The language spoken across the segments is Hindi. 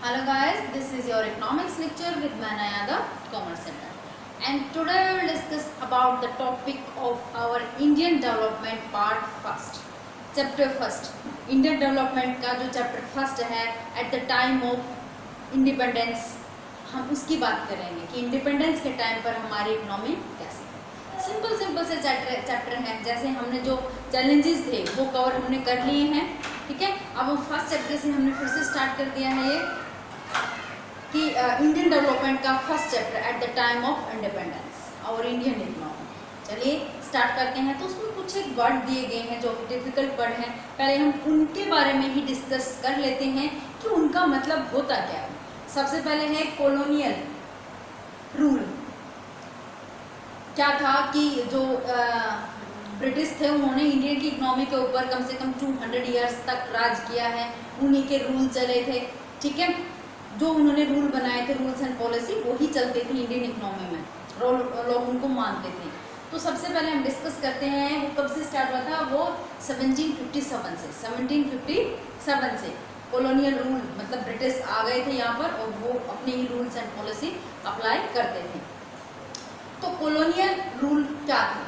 Hello guys, this is your economics lecture with Mana Yadav, Commerce Center. And today we will discuss about the topic of our Indian development part first. Chapter first. Indian development का जो chapter first है at the time of independence, हम उसकी बात करेंगे कि इंडिपेंडेंस के टाइम पर हमारी इकोनॉमी कैसे। सिंपल से चैप्टर हैं, जैसे हमने जो चैलेंजेस थे वो कवर हमने कर लिए हैं, ठीक है। अब हम फर्स्ट चैप्टर से हमने फिर से स्टार्ट कर दिया है ये कि इंडियन डेवलपमेंट का first chapter eight the time of independence और इंडियन इकोनॉमी। चलिए स्टार्ट करते हैं। तो उसमें कुछ एक वर्ड दिए गए हैं जो डिफिकल्ट वर्ड हैं, पहले हम उनके बारे में ही डिस्कस कर लेते हैं कि उनका मतलब होता क्या है। सबसे पहले है कॉलोनियल रूल। क्या था कि जो ब्रिटिश थे उन्होंने इंडियन की इकोनॉमी के ऊपर कम से कम 200 ईयर्स तक राज किया है, उन्हीं के रूल चले थे, ठीक है। जो उन्होंने रूल बनाए थे, रूल्स एंड पॉलिसी, वही चलते थे इंडियन इकोनॉमी में, लोग उनको मानते थे। तो सबसे पहले हम डिस्कस करते हैं वो कब से स्टार्ट हुआ था। वो 1757 से कॉलोनियल रूल, मतलब ब्रिटिश आ गए थे यहाँ पर और वो अपने ही रूल्स एंड पॉलिसी अप्लाई करते थे। तो कॉलोनियल रूल क्या था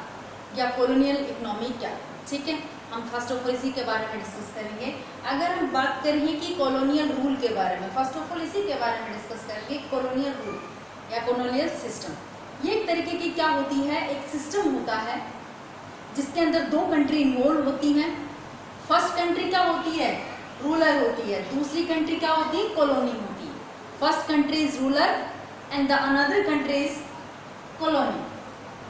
या कॉलोनियल इकोनॉमी क्या था, ठीक है। हम फर्स्ट ऑफ ऑल इसी के बारे में डिस्कस करेंगे। अगर हम बात करें कि कॉलोनियल रूल के बारे में, फर्स्ट ऑफ ऑल इसी के बारे में डिस्कस करेंगे। कॉलोनियल रूल या कॉलोनियल सिस्टम, ये एक तरीके की क्या होती है, एक सिस्टम होता है जिसके अंदर दो कंट्री इन्वॉल्व होती हैं। फर्स्ट कंट्री क्या होती है, रूलर होती है, दूसरी कंट्री क्या होती है, कॉलोनी होती है। First country is ruler and the another country is colony.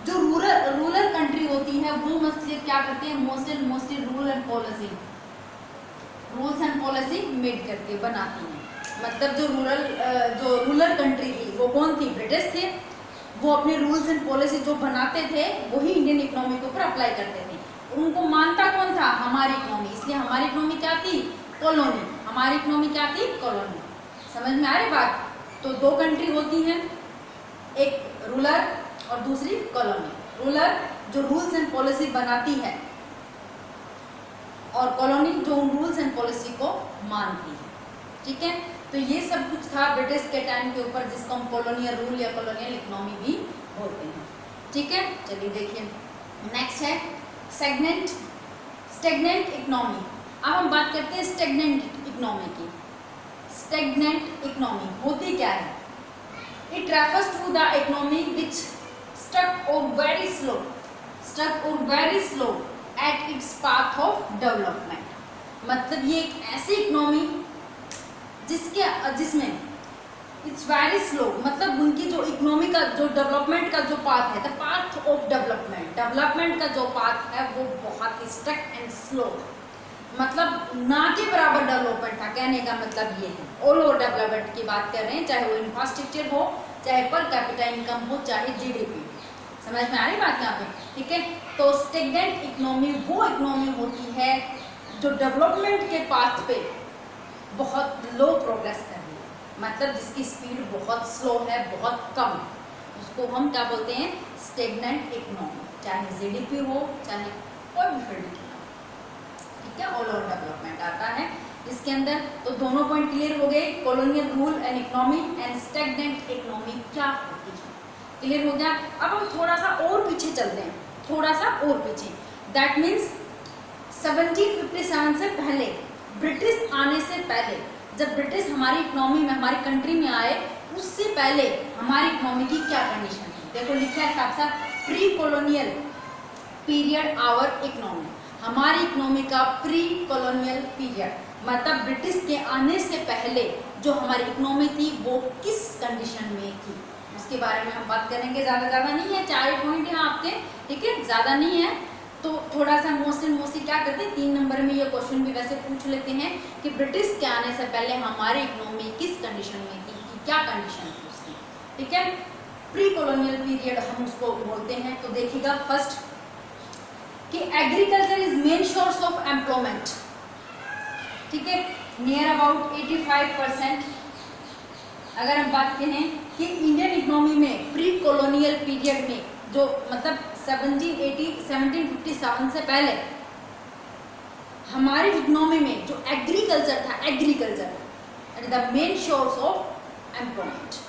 जो रूरल कंट्री होती है वो मस्टली क्या करते हैं, mostly rule and policy, rules and policy made करके बनाती हैं। मतलब जो रूरल कंट्री थी वो कौन थी, ब्रिटिश थे। वो अपने रूल्स एंड पॉलिसी जो बनाते थे वही इंडियन इकोनॉमी के ऊपर अप्लाई करते थे। उनको मानता कौन था, हमारी इकोनॉमी। इसलिए हमारी इकोनॉमी क्या थी, कॉलोनी। हमारी इकोनॉमी क्या थी, कॉलोनी। समझ में आ रही बात। तो दो कंट्री होती हैं, एक रूलर और दूसरी कॉलोनी। रूलर जो रूल्स एंड पॉलिसी बनाती है और कॉलोनी जो उन रूल्स एंड पॉलिसी को मानती है, ठीक है। तो ये सब कुछ था ब्रिटिश के टाइम के ऊपर, जिसको हम कॉलोनियल रूल या कॉलोनियल इकोनॉमी भी बोलते हैं, ठीक है। चलिए देखिए नेक्स्ट है स्टेगनेंट इकोनॉमी। अब हम बात करते हैं स्टेगनेंट इकोनॉमी की। स्टेगनेंट इकोनॉमी होती क्या है, it refers to the economy which stuck or very slow at its path of development। मतलब ये एक ऐसी इकोनॉमी जिसमें इट्स वेरी स्लो, मतलब उनकी जो इकोनॉमी का जो डेवलपमेंट का जो पाथ है, द पाथ ऑफ डेवलपमेंट का जो पाथ है वो बहुत ही स्टक एंड स्लो, मतलब ना के बराबर डेवलपमेंट था। कहने का मतलब ये है ऑल ओवर डेवलपमेंट की बात कर रहे हैं, चाहे वो इंफ्रास्ट्रक्चर हो, चाहे पर कैपिटा इनकम हो, चाहे जीडीपी। समझ में आ रही बात यहाँ पे, ठीक है। तो स्टेगनेंट इकोनॉमी वो इकोनॉमी होती है जो डेवलपमेंट के पाथ पे बहुत लो प्रोग्रेस कर रही है, मतलब जिसकी स्पीड बहुत स्लो है, बहुत कम। उसको हम क्या बोलते हैं, स्टेगनेंट इकोनॉमी। चाहे जीडीपी हो, चाहे कोई भी फील्ड की, ठीक है। ऑल ओवर डेवलपमेंट आता है इसके अंदर। तो दोनों पॉइंट क्लियर हो गए, colonial rule and economy and stagnant economy क्या होती है, क्लियर हो गया। अब हम थोड़ा सा और पीछे चलते हैं, थोड़ा सा और पीछे। दैट मीन्स 1757 से पहले, ब्रिटिश आने से पहले, जब ब्रिटिश हमारी इकोनॉमी में, हमारी कंट्री में आए, उससे पहले हमारी इकोनॉमी की क्या कंडीशन थी। देखो लिखा है साफ साफ, pre colonial period our economy. हमारी इकोनॉमी का प्री कॉलोनियल पीरियड, मतलब ब्रिटिश के आने से पहले जो हमारी इकोनॉमी थी वो किस कंडीशन में थी, उसके बारे में हम बात करेंगे। ज़्यादा नहीं है, 4 पॉइंट हैं आपके, ठीक है, ज़्यादा नहीं है। तो थोड़ा सा मोस्टली क्या करते हैं, 3 नंबर में ये क्वेश्चन भी वैसे पूछ लेते हैं कि ब्रिटिश के आने से पहले हमारी इकोनॉमी किस कंडीशन में थी, कि क्या कंडीशन थी उसकी, ठीक है। प्री कॉलोनियल पीरियड हम उसको बोलते हैं। तो देखिएगा फर्स्ट कि agriculture is main source of employment, ठीक है, नियर अबाउट 85%। अगर हम बात करें कि इंडियन इकोनॉमी में प्री कॉलोनियल पीरियड में जो मतलब 1757 से पहले हमारी इकोनॉमी में जो एग्रीकल्चर था, and the main source of employment.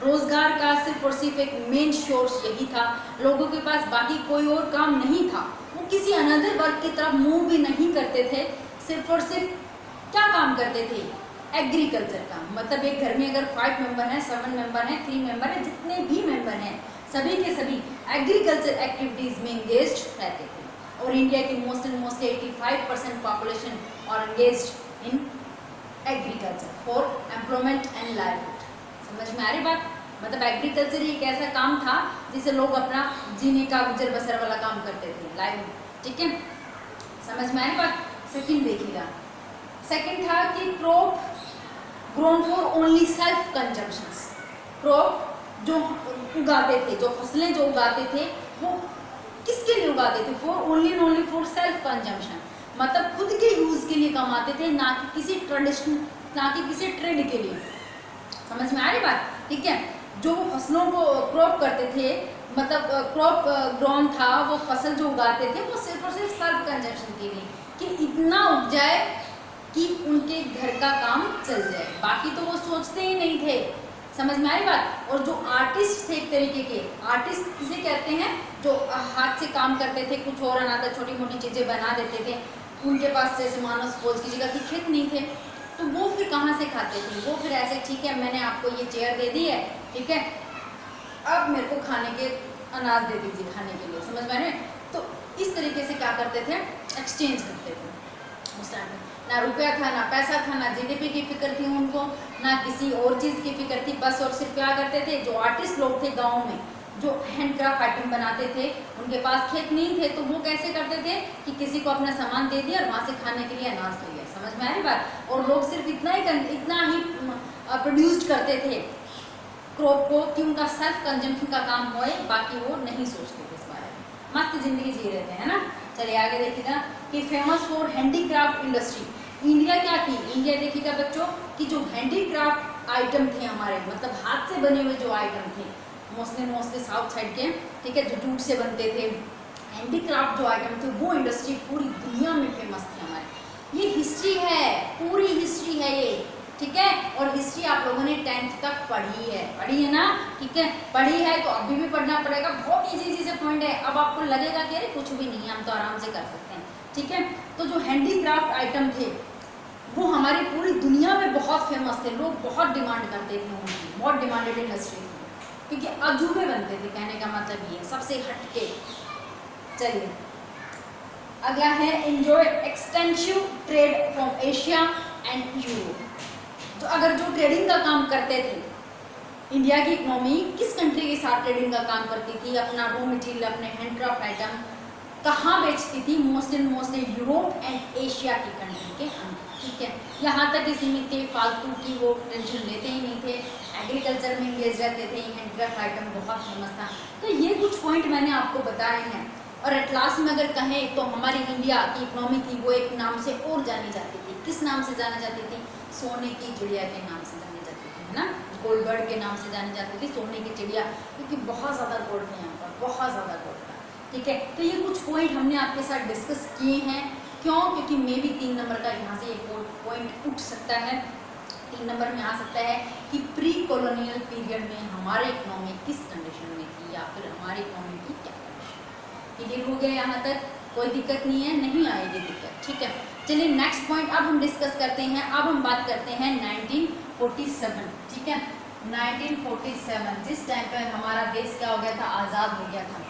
रोजगार का सिर्फ और सिर्फ एक मेन सोर्स यही था, लोगों के पास बाकी कोई और काम नहीं था, वो किसी अनदर वर्क की तरफ मूव भी नहीं करते थे, सिर्फ और सिर्फ क्या काम करते थे, एग्रीकल्चर का। मतलब एक घर में अगर 5 मेंबर हैं, 7 मेंबर हैं, 3 मेंबर हैं, जितने भी मेंबर हैं सभी के सभी एग्रीकल्चर एक्टिविटीज में एंगेज्ड रहते थे। और इंडिया की मोस्टली 85% पॉपुलेशन और engaged in agriculture for employment and livelihood. समझ में आ रही बात? मतलब एग्रीकल्चर ही एक ऐसा काम था जिससे लोग अपना जीने का गुजर बसर वाला काम करते थे, लाइवलीहुड। ठीक है, समझ में आ रही बात? सेकंड देखिएगा, सेकंड था कि crop grown for only self consumptions. Crop जो उगाते थे, जो फसलें जो उगाते थे वो किसके लिए उगाते थे? For only for self consumption, मतलब खुद के यूज के लिए कमाते थे, ना कि किसी ट्रेडिशन, ना कि किसी ट्रेड के लिए। समझ में आ रही बात? ठीक है, जो वो फसलों को क्रॉप करते थे, मतलब क्रॉप ग्रोन था, वो फसल जो उगाते थे वो सिर्फ और सिर्फ सेल्फ कंजम्पशन के लिए, कि इतना उग जाए कि उनके घर का काम चल जाए, बाकी तो वो सोचते ही नहीं थे। समझ में आई बात? और जो आर्टिस्ट थे, एक तरीके के आर्टिस्ट किसे कहते हैं, जो हाथ से काम करते थे, कुछ और अनादर छोटी मोटी चीज़ें बना देते थे, उनके पास जैसे मानो सपोज कीजिएगा कि खेत नहीं थे, तो वो फिर कहाँ से खाते थे? वो फिर ऐसे, ठीक है मैंने आपको ये चेयर दे दी है, ठीक है, अब मेरे को खाने के अनाज दे दीजिए खाने के लिए। समझ में आ रहे? तो इस तरीके से क्या करते थे, एक्सचेंज करते थे। उस टाइम में ना रुपया था, ना पैसा था, ना जीडीपी की फिक्र थी उनको, ना किसी और चीज़ की फिक्र थी, बस और सिर्फ क्या करते थे, जो आर्टिस्ट लोग थे गाँव में, जो हैंडक्राफ्ट आइटम बनाते थे, उनके पास खेत नहीं थे, तो वो कैसे करते थे कि किसी को अपना सामान दे दिया और वहाँ से खाने के लिए अनाज ले लिया। समझ में आ रही बात? और लोग सिर्फ इतना ही प्रोड्यूस करते थे क्रॉप को कि उनका सेल्फ कंजम्पशन का काम होए, बाकी वो नहीं सोचते थे इस बारे में, मस्त जिंदगी जी रहे थे, है ना। चलिए आगे देखिएगा कि famous for handicraft industry. India क्या थी? इंडिया देखिएगा बच्चों कि जो हैंडीक्राफ्ट आइटम थे हमारे, मतलब हाथ से बने हुए जो आइटम थे, मोस्टली साउथ साइड के, ठीक है, जो जूट से बनते थे, हैंडीक्राफ्ट जो आइटम थे, वो इंडस्ट्री पूरी दुनिया में फेमस थी हमारे। ये हिस्ट्री है, पूरी हिस्ट्री है ये, ठीक है। और हिस्ट्री आप लोगों ने 10th तक पढ़ी है ना, ठीक है, पढ़ी है तो अभी भी पढ़ना पड़ेगा। बहुत इजी से पॉइंट है, अब आपको लगेगा कि अरे कुछ भी नहीं है, हम तो आराम से कर सकते हैं, ठीक है। तो जो हैंडीक्राफ्ट आइटम थे वो हमारी पूरी दुनिया में बहुत फेमस थे, लोग बहुत डिमांड करते थे उनकी, बहुत डिमांडेड इंडस्ट्री थी, क्योंकि अजूबे बनते थे, कहने का मतलब ये सबसे हटके। चलिए अगला है enjoy extensive trade from Asia and Europe. तो अगर जो ट्रेडिंग का काम करते थे, इंडिया की इकोनॉमी किस कंट्री के साथ ट्रेडिंग का काम करती थी, अपना रॉ मटेरियल, अपने हैंडक्राफ्ट आइटम कहाँ बेचती थी? मोस्टली यूरोप एंड एशिया की कंट्री के अंदर, ठीक है। यहाँ तक ही सीमित थे, फालतू की वो टेंशन लेते ही नहीं थे, एग्रीकल्चर में इंगेज रहते थे, हैंडक्राफ्ट आइटम बहुत फेमस था। तो ये कुछ पॉइंट मैंने आपको बताए हैं। और एट लास्ट में अगर कहें तो हमारी इंडिया की इकोनॉमी थी वो एक नाम से और जानी जाती थी। किस नाम से जानी जाती थी? सोने की चिड़िया के नाम से जानी जाती थी, है ना, गोल्ड बर्ड के नाम से जानी जाती थी, सोने की चिड़िया, क्योंकि बहुत ज़्यादा गोल्ड था यहाँ पर, बहुत ज़्यादा गोल्ड था, ठीक है। तो ये कुछ पॉइंट हमने आपके साथ डिस्कस किए हैं। क्यों? क्योंकि मे भी 3 नंबर का यहाँ से एक पॉइंट उठ सकता है, 3 नंबर में आ सकता है कि प्री कॉलोनियल पीरियड में हमारे इकोनॉमी किस कंडीशन में थी, या फिर हमारी इकोनॉमी की क्या कंडीशन। क्लियर हो गया यहाँ तक? कोई दिक्कत नहीं है, नहीं आएगी दिक्कत, ठीक है। चलिए नेक्स्ट पॉइंट अब हम डिस्कस करते हैं। अब हम बात करते हैं 1947, ठीक है। 1947 जिस टाइम पर हमारा देश क्या हो गया था, आज़ाद हो गया था।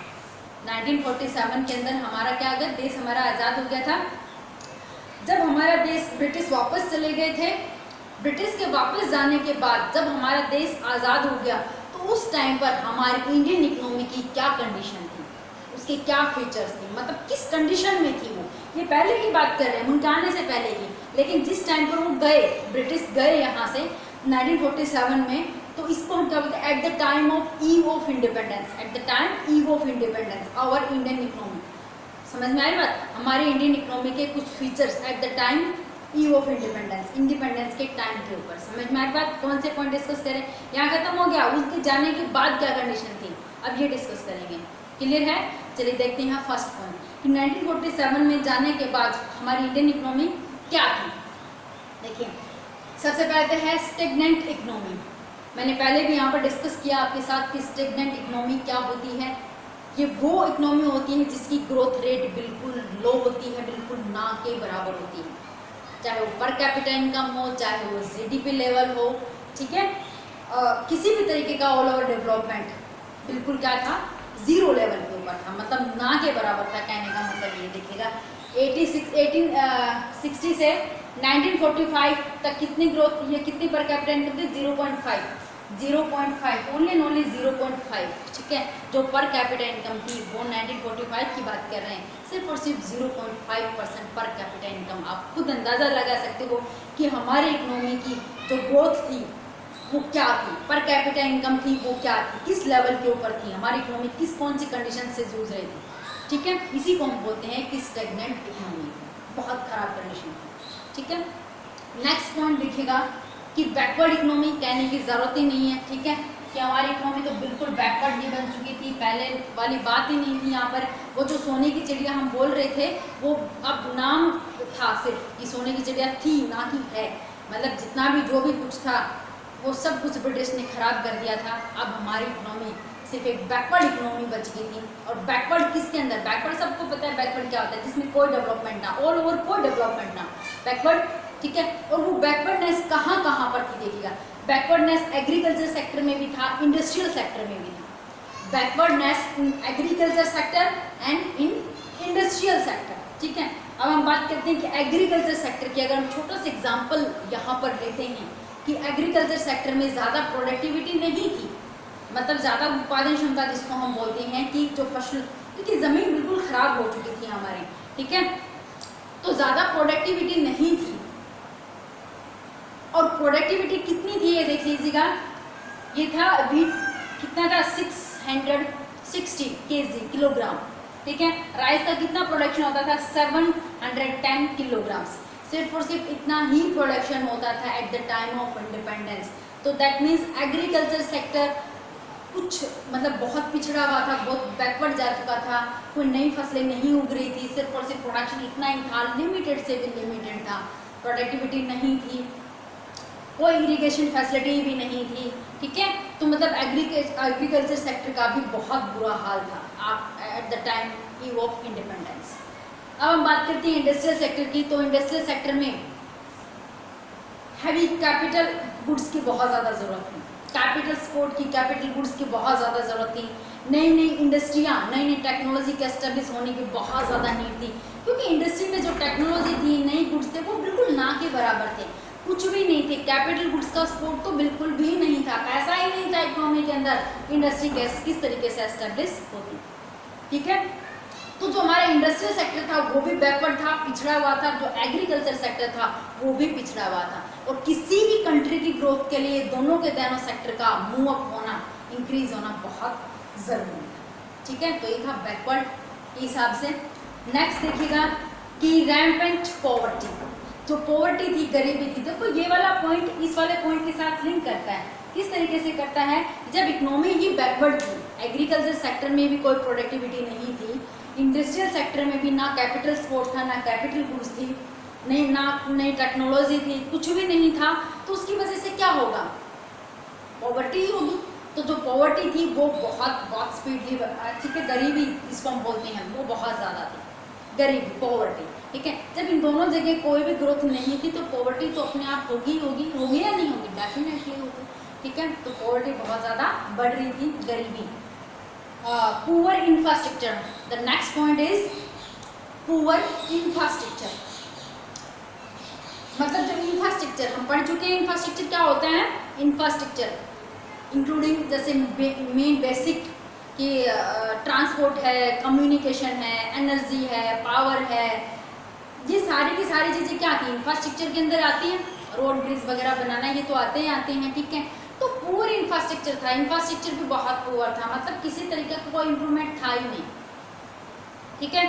1947 के अंदर हमारा क्या हो गया, देश हमारा आज़ाद हो गया था। जब हमारा देश ब्रिटिश वापस चले गए थे, ब्रिटिश के वापस जाने के बाद जब हमारा देश आज़ाद हो गया, तो उस टाइम पर हमारी इंडियन इकोनॉमी की क्या कंडीशन थी, उसके क्या फीचर्स थे, मतलब किस कंडीशन में थी वो। ये पहले की बात कर रहे हैं, उनके आने से पहले की। लेकिन जिस टाइम पर वो गए, ब्रिटिश गए यहाँ से 1947 में, तो इसको हम क्या बोलते हैं, at the time of eve of independence, at the time eve of independence our Indian economy. समझ में आई बात? हमारे इंडियन इकोनॉमी के कुछ features at the time eve of independence, independence के टाइम के ऊपर। समझ में आई बात? कौन से पॉइंट डिस्कस करें? यहाँ खत्म हो गया, उसके जाने के बाद क्या कंडीशन थी, अब ये डिस्कस करेंगे। क्लियर है? चलिए देखते हैं फर्स्ट पॉइंट कि 1947 में जाने के बाद हमारी इंडियन इकोनॉमी क्या थी। देखिए सबसे पहले है स्टेगनेंट इकोनॉमी। मैंने पहले भी यहाँ पर डिस्कस किया आपके साथ कि स्टेगनेंट इकोनॉमी क्या होती है। ये वो इकोनॉमी होती है जिसकी ग्रोथ रेट बिल्कुल लो होती है, बिल्कुल ना के बराबर होती है, चाहे वो पर कैपिटा इनकम हो, चाहे वो जीडीपी लेवल हो, ठीक है। किसी भी तरीके का ऑल ओवर डेवलपमेंट बिल्कुल क्या था, जीरो लेवल के ऊपर था, मतलब ना के बराबर था। कहने का मतलब ये देखिएगा 1860 से 1945 तक कितनी ग्रोथ, ये कितनी पर कैपिटा इनकम थी, 0.5 ओनली एंड ओनली 0.5, ठीक है। जो पर कैपिटा इनकम थी वो 1945 की बात कर रहे हैं, सिर्फ और सिर्फ 0.5% पर कैपिटा इनकम। आप खुद अंदाज़ा लगा सकते हो कि हमारी इकोनॉमी की जो ग्रोथ थी वो क्या थी, पर कैपिटा इनकम थी वो क्या थी, किस लेवल के ऊपर थी, हमारी इकोनॉमी किस कौन सी कंडीशन से जूझ रही थी, ठीक है। इसी को हम बोलते हैं कि स्टेगनेंट इकोनॉमी, बहुत खराब कंडीशन थी, ठीक है। नेक्स्ट पॉइंट देखिएगा कि बैकवर्ड इकोनॉमी, कहने की ज़रूरत ही नहीं है, ठीक है, कि हमारी इकोनॉमी तो बिल्कुल बैकवर्ड ही बन चुकी थी, पहले वाली बात ही नहीं थी। यहाँ पर वो जो सोने की चिड़िया हम बोल रहे थे वो अब नाम था सिर्फ कि सोने की चिड़िया थी, ना कि है, मतलब जितना भी जो भी कुछ था वो सब कुछ ब्रिटिश ने खराब कर दिया था। अब हमारी इकोनॉमी सिर्फ एक बैकवर्ड इकोनॉमी बच गई थी। और बैकवर्ड किसके अंदर, बैकवर्ड सबको पता है बैकवर्ड क्या होता है, जिसमें कोई डेवलपमेंट ना, ऑल ओवर कोई डेवलपमेंट ना, बैकवर्ड, ठीक है। और वो बैकवर्डनेस कहाँ कहाँ पर थी देखिएगा, बैकवर्डनेस एग्रीकल्चर सेक्टर में भी था, इंडस्ट्रियल सेक्टर में भी था। Backwardness in agriculture sector and in industrial sector, ठीक है। अब हम बात करते हैं कि एग्रीकल्चर सेक्टर की, अगर हम छोटा सा एग्जाम्पल यहाँ पर लेते हैं कि एग्रीकल्चर सेक्टर में ज़्यादा प्रोडक्टिविटी नहीं थी, मतलब ज़्यादा उत्पादन क्षमता जिसको हम बोलते हैं कि जो फसल, क्योंकि ज़मीन बिल्कुल ख़राब हो चुकी थी हमारी, ठीक है, तो ज़्यादा प्रोडक्टिविटी नहीं थी। और प्रोडक्टिविटी कितनी थी ये देख लीजिएगा, ये था अभी कितना था, 660 kg किलोग्राम, ठीक है। राइस का कितना प्रोडक्शन होता था, 710 किलोग्राम्स, सिर्फ और सिर्फ इतना ही प्रोडक्शन होता था eight the time of independence. तो दैट मीन्स एग्रीकल्चर सेक्टर कुछ मतलब बहुत पिछड़ा हुआ था, बहुत बैकवर्ड जा चुका था, कोई नई फसलें नहीं उग रही थी, सिर्फ और सिर्फ प्रोडक्शन इतना ही था, लिमिटेड से भी लिमिटेड था, प्रोडक्टिविटी नहीं थी, कोई इरिगेशन फैसिलिटी भी नहीं थी, ठीक है। तो मतलब एग्रीकल्चर सेक्टर का भी बहुत बुरा हाल था eight the time of independence. अब हम बात करते हैं इंडस्ट्रियल सेक्टर की। तो इंडस्ट्रियल सेक्टर में हैवी कैपिटल गुड्स की बहुत ज़्यादा ज़रूरत थी, कैपिटल सपोर्ट की, कैपिटल गुड्स की बहुत ज़्यादा ज़रूरत थी, नई नई इंडस्ट्रियाँ, नई नई टेक्नोलॉजी के एस्टेब्लिश होने की बहुत ज़्यादा नीड थी, क्योंकि इंडस्ट्री में जो टेक्नोलॉजी थी, नई गुड्स थे, वो बिल्कुल ना के बराबर थे, कुछ भी नहीं थे। कैपिटल गुड्स का सपोर्ट तो बिल्कुल भी नहीं था, पैसा ही नहीं था इकोनॉमी के अंदर, इंडस्ट्री किस तरीके से एस्टेब्लिश होती, ठीक है। तो जो हमारा इंडस्ट्रियल सेक्टर था वो भी बैकवर्ड था, पिछड़ा हुआ था, जो एग्रीकल्चर सेक्टर था वो भी पिछड़ा हुआ था। और किसी भी कंट्री की ग्रोथ के लिए दोनों के दोनों सेक्टर का मूव अप होना, इंक्रीज होना बहुत ज़रूरी था, ठीक है। तो ये था बैकवर्ड के हिसाब से। नेक्स्ट देखिएगा कि रैम्पेंट पॉवर्टी, जो पॉवर्टी थी, गरीबी थी। देखो ये वाला पॉइंट इस वाले पॉइंट के साथ लिंक करता है, किस तरीके से करता है, जब इकोनॉमी ही बैकवर्ड थी, एग्रीकल्चर सेक्टर में भी कोई प्रोडक्टिविटी नहीं थी, इंडस्ट्रियल सेक्टर में भी ना कैपिटल सपोर्ट था, ना कैपिटल गुड्स थी, नहीं ना नई टेक्नोलॉजी थी, कुछ भी नहीं था, तो उसकी वजह से क्या होगा, पॉवर्टी ही होगी। तो जो पॉवर्टी थी वो बहुत स्पीडली, ठीक है, गरीबी जिसको हम बोलते हैं वो बहुत ज़्यादा थी, गरीबी, पॉवर्टी, ठीक है। जब इन दोनों जगह कोई भी ग्रोथ नहीं थी तो पॉवर्टी तो अपने आप होगी या नहीं होगी, डेफिनेटली होगी, ठीक है। तो पॉवर्टी बहुत ज़्यादा बढ़ रही थी, गरीबी। Poor infrastructure, the next point is poor infrastructure, मतलब जो इंफ्रास्ट्रक्चर हम पढ़ चुके हैं, इंफ्रास्ट्रक्चर क्या होता है, इंफ्रास्ट्रक्चर इंक्लूडिंग जैसे मेन बेसिक कि ट्रांसपोर्ट है, कम्युनिकेशन है, एनर्जी है, पावर है, ये सारी की सारी चीज़ें क्या आती हैं, इंफ्रास्ट्रक्चर के अंदर आती हैं। रोड ब्रिज वगैरह बनाना ये तो आते हैं, ठीक है। तो पुअर इंफ्रास्ट्रक्चर था, इंफ्रास्ट्रक्चर भी बहुत पुअर था, मतलब किसी तरीके का कोई इम्प्रूवमेंट था ही नहीं, ठीक है।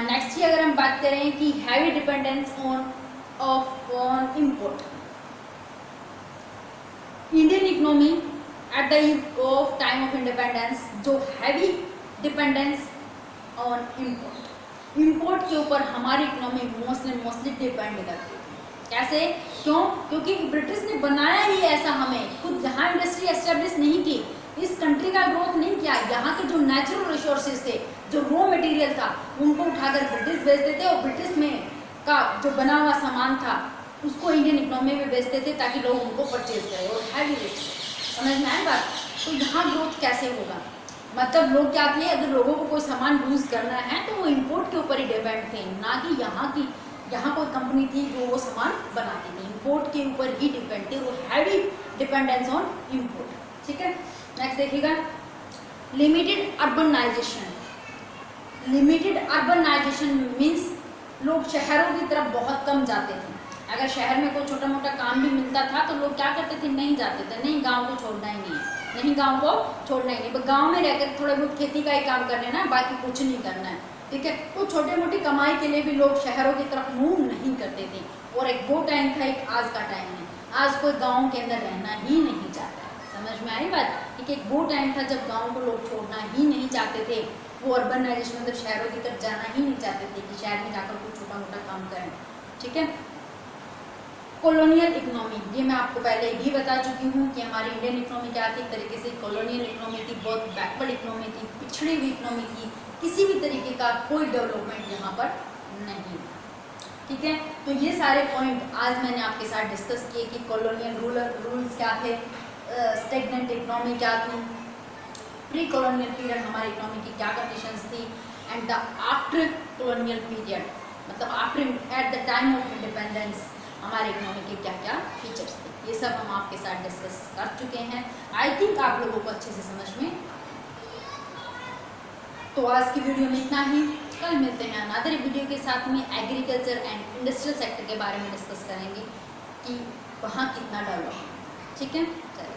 नेक्स्ट ही अगर हम बात करें कि heavy dependence on import, Indian economy at the of time of independence जो हैवी डिपेंडेंस ऑन इम्पोर्ट के ऊपर हमारी इकोनॉमी मोस्टली डिपेंड करती है, कैसे? क्यों? क्योंकि ब्रिटिश ने बनाया ही ऐसा, हमें खुद यहाँ इंडस्ट्री एस्टेब्लिश नहीं की, इस कंट्री का ग्रोथ नहीं किया। यहाँ के जो नेचुरल रिसोर्सेज थे, जो रॉ मटेरियल था, उनको उठाकर ब्रिटिश बेचते थे और ब्रिटिश में का जो बना हुआ सामान था उसको इंडियन इकोनॉमी में बेचते थे ताकि लोग उनको परचेज करें और हैवी रेट से। समझ में आए बात? तो यहाँ ग्रोथ कैसे होगा? मतलब लोग क्या थे, अगर लोगों को कोई सामान यूज़ करना है तो वो इम्पोर्ट के ऊपर ही डिपेंड थे, ना कि यहाँ कोई कंपनी थी जो वो सामान बनाती थी, इम्पोर्ट के ऊपर ही डिपेंड थे, वो हैवी डिपेंडेंस ऑन इम्पोर्ट। ठीक है, नेक्स्ट देखिएगा, limited urbanisation. Limited urbanisation means लोग शहरों की तरफ बहुत कम जाते थे। अगर शहर में कोई छोटा मोटा काम भी मिलता था तो लोग क्या करते थे, नहीं जाते थे, नहीं गांव को छोड़ना ही नहीं है, नहीं गांव को छोड़ना ही नहीं, बस गांव में रहकर थोड़ा बहुत खेती का ही काम कर लेना है, बाकी कुछ नहीं करना है। ठीक है, तो छोटे मोटी कमाई के लिए भी लोग शहरों की तरफ मूव नहीं करते थे। और एक वो टाइम था, एक आज का टाइम है, आज कोई गाँव के अंदर रहना ही नहीं चाहता है। समझ में आई बात? ठीक है, एक वो टाइम था जब गाँव को लोग छोड़ना ही नहीं चाहते थे, वो अर्बनाइजेशन मतलब शहरों की तरफ जाना ही नहीं चाहते थे कि शहर में जाकर कुछ छोटा मोटा काम करें। ठीक है, कॉलोनियल इकोनॉमी, ये मैं आपको पहले ही बता चुकी हूँ कि हमारी इंडियन इकोनॉमी क्या थी, एक तरीके से कॉलोनियल इकोनॉमी थी, बहुत बैकवर्ड इकोनॉमी थी, पिछड़ी हुई इकोनॉमी थी, किसी भी तरीके का कोई डेवलपमेंट यहाँ पर नहीं। ठीक है, तो ये सारे पॉइंट आज मैंने आपके साथ डिस्कस किए कि कॉलोनियल रूल्स क्या थे, स्टेगनेंट इकोनॉमी क्या थी, प्री कॉलोनियल पीरियड हमारी इकोनॉमी की क्या कंडीशंस थी, and the after colonial period मतलब after at the time of independence हमारे इकोनॉमी के क्या क्या फीचर्स थे, ये सब हम आपके साथ डिस्कस कर चुके हैं। आई थिंक आप लोगों को अच्छे से समझ में। तो आज की वीडियो में इतना ही, कल मिलते हैं अनदर वीडियो के साथ में। एग्रीकल्चर एंड इंडस्ट्रियल सेक्टर के बारे में डिस्कस करेंगे कि वहाँ कितना डेवलप। ठीक है, चलिए।